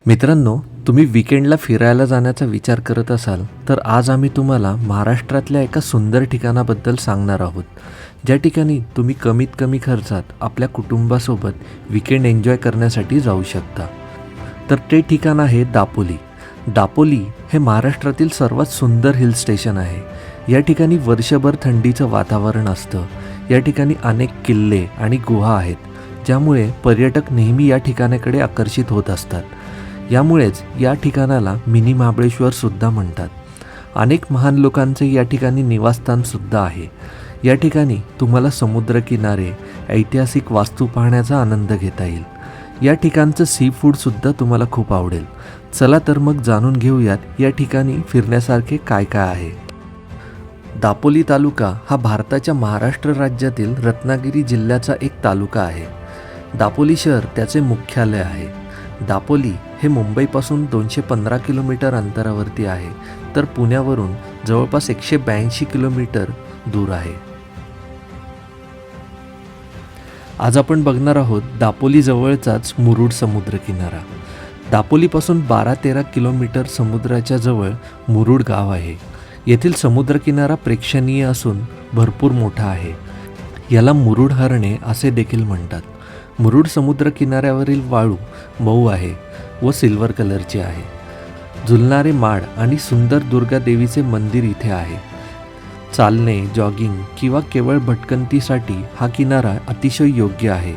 मित्रांनो, तुम्ही वीकेंडला फिरायला जाण्याचा विचार करत असाल तर आज आम्ही तुम्हाला महाराष्ट्रातल्या एका सुंदर ठिकाणाबद्दल सांगणार आहोत, ज्या ठिकाणी तुम्ही कमीत कमी खर्चात आपल्या कुटुंबासोबत वीकेंड एन्जॉय करण्यासाठी जाऊ शकता. तर ते ठिकाण आहे दापोली. दापोली हे महाराष्ट्रातील सर्वात सुंदर हिल स्टेशन आहे. या ठिकाणी वर्षभर थंडीचं वातावरण असतं. या ठिकाणी अनेक किल्ले आणि गुहा आहेत, ज्यामुळे पर्यटक नेहमी या ठिकाणाकडे आकर्षित होत असतात. यामुळेच या ठिकाणाला मिनी महाबळेश्वरसुद्धा म्हणतात. अनेक महान लोकांचे या ठिकाणी निवासस्थानसुद्धा आहे. या ठिकाणी तुम्हाला समुद्रकिनारे, ऐतिहासिक वास्तू पाहण्याचा आनंद घेता येईल. या ठिकाणचं सी फूडसुद्धा तुम्हाला खूप आवडेल. चला तर मग जाणून घेऊयात या ठिकाणी फिरण्यासारखे काय काय आहे. दापोली तालुका हा भारताच्या महाराष्ट्र राज्यातील रत्नागिरी जिल्ह्याचा एक तालुका आहे. दापोली शहर त्याचे मुख्यालय आहे. दापोली हे मुंबईपासून 215 किलोमीटर अंतरावरती आहे, तर पुण्यावरून जवळपास 182 किलोमीटर दूर आहे. आज आपण बघणार आहोत दापोली जवळचाच मुरुड समुद्रकिनारा. दापोलीपासून 12-13 किलोमीटर समुद्राच्या जवळ मुरुड गाव आहे. येथील समुद्रकिनारा प्रेक्षणीय असून भरपूर मोठा आहे. याला मुरुड हरणे असे देखील म्हणतात. मुरुड समुद्रकिनाऱ्यावरील वाळू मऊ आहे व सिल्वर कलरची आहे. झुलणारे माड आणि सुंदर दुर्गा देवीचे मंदिर इथे आहे. चालणे, जॉगिंग किंवा केवळ भटकंतीसाठी हा किनारा अतिशय योग्य आहे.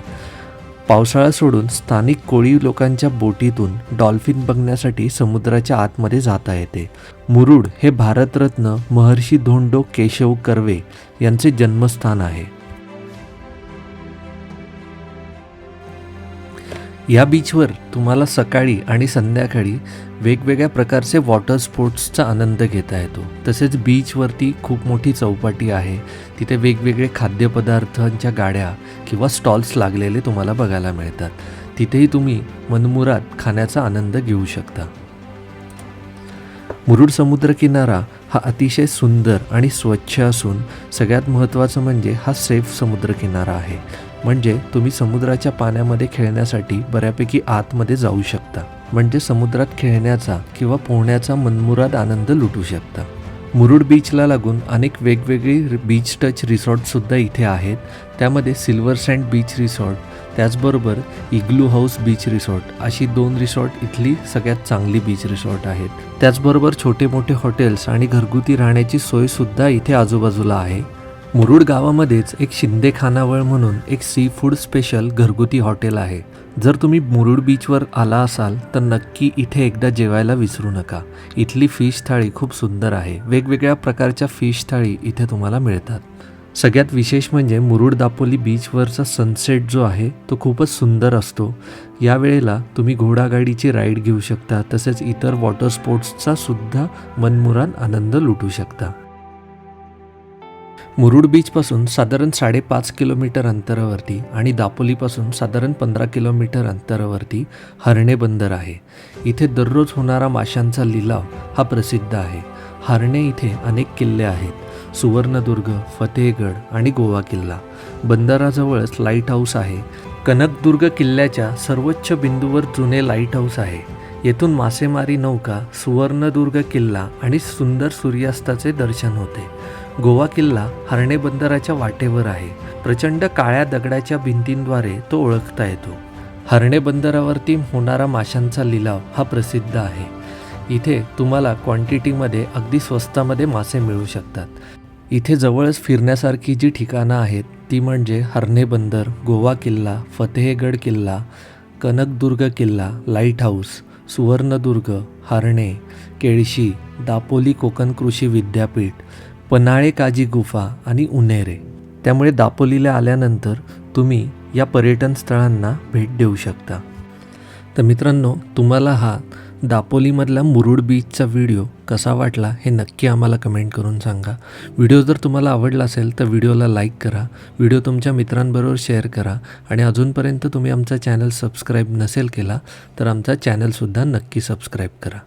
पावसाळा सोडून स्थानिक कोळी लोकांच्या बोटीतून डॉल्फिन बघण्यासाठी समुद्राच्या आतमध्ये जाता येते. मुरुड हे भारतरत्न महर्षी धोंडो केशव कर्वे यांचे जन्मस्थान आहे. या बीचवर तुम्हाला सकाळी आणि संध्याकाळी वेगवेगळ्या प्रकारचे वॉटर स्पोर्ट्सचा आनंद घेता येतो. तसेच बीचवरती खूप मोठी चौपाटी आहे. तिथे वेगवेगळे खाद्यपदार्थांच्या गाड्या किंवा स्टॉल्स लागलेले तुम्हाला बघायला मिळतात. तिथेही तुम्ही मनमुराद खाण्याचा आनंद घेऊ शकता. मुरुड समुद्रकिनारा हा अतिशय सुंदर आणि स्वच्छ असून सगळ्यात महत्त्वाचं म्हणजे हा सेफ समुद्रकिनारा आहे. म्हणजे तुम्ही समुद्राच्या पाण्यामध्ये खेळण्यासाठी बऱ्यापैकी आतमध्ये जाऊ शकता. म्हणजे समुद्रात खेळण्याचा किंवा पोहण्याचा मनमुराद आनंद लुटू शकता. मुरुड बीचला लागून अनेक वेगवेगळी बीच टच रिसॉर्टसुद्धा इथे आहेत. त्यामध्ये सिल्वर सँड बीच रिसॉर्ट, त्याचबरोबर इग्लू हाऊस बीच रिसॉर्ट अशी 2 रिसॉर्ट इथली सगळ्यात चांगली बीच रिसॉर्ट आहेत. त्याचबरोबर छोटे मोठे हॉटेल्स आणि घरगुती राहण्याची सोयसुद्धा इथे आजूबाजूला आहे. मुरुड गावामध्येच एक शिंदे खानावळ म्हणून एक सी फूड स्पेशल घरगुती हॉटेल आहे. जर तुम्ही मुरुड बीचवर आला असाल तर नक्की इथे एकदा जेवायला विसरू नका. इथली फिश थाळी खूप सुंदर आहे. वेगवेगळ्या प्रकारच्या फिश थाळी इथे तुम्हाला मिळतात. सगळ्यात विशेष म्हणजे मुरुड दापोली बीचवरचा सनसेट जो आहे तो खूपच सुंदर असतो. यावेळेला तुम्ही घोडागाडीची राईड घेऊ शकता. तसेच इतर वॉटर स्पोर्ट्सचा सुद्धा मनमुराद आनंद लुटू शकता. मुरुड बीचपासून साधारण 5.5 किलोमीटर अंतरावरती आणि दापोलीपासून साधारण 15 किलोमीटर अंतरावरती हरणे बंदर आहे. इथे दररोज होणारा माशांचा लिलाव हा प्रसिद्ध आहे. हरणे इथे अनेक किल्ले आहेत. सुवर्णदुर्ग, फतेहगड आणि गोवा किल्ला. बंदराजवळच लाईट हाऊस आहे. कनकदुर्ग किल्ल्याच्या सर्वोच्च बिंदूवर जुने लाईट हाऊस आहे. येथून मासेमारी नौका, सुवर्णदुर्ग किल्ला आणि सुंदर सूर्यास्ताचे दर्शन होते. गोवा किल्ला हरणे बंदराच्या वाटेवर आहे. प्रचंड काळ्या दगडाच्या भिंतींद्वारे तो ओळखता येतो. हरणे बंदरावरती होणारा माशांचा लिलाव हा प्रसिद्ध आहे. इथे तुम्हाला क्वांटिटीमध्ये अगदी स्वस्तामध्ये मासे मिळू शकतात. इथे जवळच फिरण्यासारखी जी ठिकाणं आहेत ती म्हणजे हरणे बंदर, गोवा किल्ला, फतेहगड किल्ला, कनकदुर्ग किल्ला, लाईट हाऊस, सुवर्णदुर्ग, हरणे, केळशी, दापोली कोकण कृषी विद्यापीठ, पन्हाळे काजी गुफा आणि उन्हेरे. त्यामुळे दापोलीला आल्यानंतर तुम्ही या पर्यटन स्थळांना भेट देऊ शकता. तर मित्रांनो, तुम्हाला हा दापोलीमधला मुरुड बीचचा व्हिडिओ कसा वाटला हे नक्की आम्हाला कमेंट करून सांगा. व्हिडिओ जर तुम्हाला आवडला असेल तर व्हिडिओला लाईक करा, व्हिडिओ तुमच्या मित्रांबरोबर शेअर करा आणि अजूनपर्यंत तुम्ही आमचा चॅनल सबस्क्राईब नसेल केला तर आमचा चॅनलसुद्धा नक्की सबस्क्राईब करा.